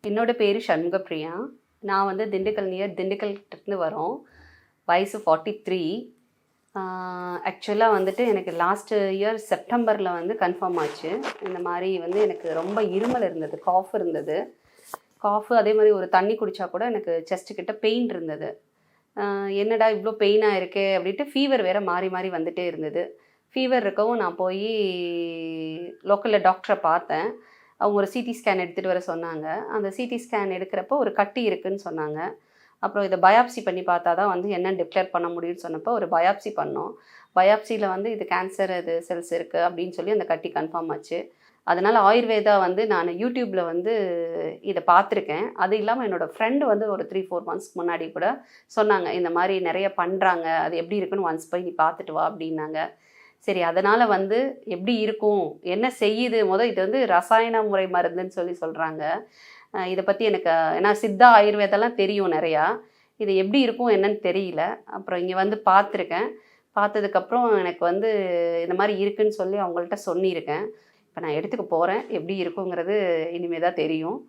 என்னோட பேர் சண்முகப்பிரியா. நான் வந்து திண்டுக்கல் நியர் திண்டுக்கல்லேருந்து வரோம். வயசு 43. ஆக்சுவலாக வந்துட்டு எனக்கு லாஸ்ட் இயர் செப்டம்பரில் வந்து கன்ஃபார்ம் ஆச்சு. இந்த மாதிரி வந்து எனக்கு ரொம்ப இருமல் இருந்தது, காஃப் இருந்தது. அதே மாதிரி ஒரு தண்ணி குடித்தா கூட எனக்கு செஸ்ட்டு கிட்ட பெயின் இருந்தது. என்னடா இவ்வளோ பெயினாக இருக்கே அப்படின்ட்டு ஃபீவர் வேறு மாறி மாறி வந்துகிட்டே இருந்தது. ஃபீவர் இருக்கவும் நான் போய் லோக்கலில் டாக்டரை பார்த்தேன். அவங்க ஒரு சிடி ஸ்கேன் எடுத்துகிட்டு வர சொன்னாங்க. அந்த சிடி ஸ்கேன் எடுக்கிறப்போ ஒரு கட்டி இருக்குதுன்னு சொன்னாங்க. அப்புறம் இதை பயாப்சி பண்ணி பார்த்தா தான் வந்து என்னென்னு டிக்ளேர் பண்ண முடியும்னு சொன்னப்போ ஒரு பயாப்சி பண்ணோம். பயாப்சியில் வந்து இது கேன்சர் இது செல்ஸ் இருக்குது அப்படின்னு சொல்லி அந்த கட்டி கன்ஃபார்ம் ஆச்சு. அதனால் ஆயுர்வேதா வந்து நான் யூடியூப்பில் வந்து இதை பார்த்துருக்கேன். அது இல்லாமல் என்னோடய ஃப்ரெண்டு வந்து ஒரு 3-4 மந்த்ஸ்க்கு முன்னாடி கூட சொன்னாங்க, இந்த மாதிரி நிறைய பண்ணுறாங்க, அது எப்படி இருக்குன்னு ஒன்ஸ் போய் நீ பார்த்துட்டு வா அப்படின்னாங்க. சரி, அதனால் வந்து எப்படி இருக்கும், என்ன செய்யுது, இது வந்து ரசாயன முறை மருந்துன்னு சொல்கிறாங்க. இதை பற்றி எனக்கு ஏன்னா சித்தா ஆயுர்வேதெல்லாம் தெரியும் நிறையா. இது எப்படி இருக்கும் என்னன்னு தெரியல. அப்புறம் இங்கே வந்து பார்த்துருக்கேன். பார்த்ததுக்கப்புறம் எனக்கு வந்து இந்த மாதிரி இருக்குதுன்னு சொல்லி அவங்கள்ட்ட சொல்லியிருக்கேன். இப்போ நான் எடுத்துக்க போகிறேன். எப்படி இருக்குங்கிறது இனிமேல் தான் தெரியும்.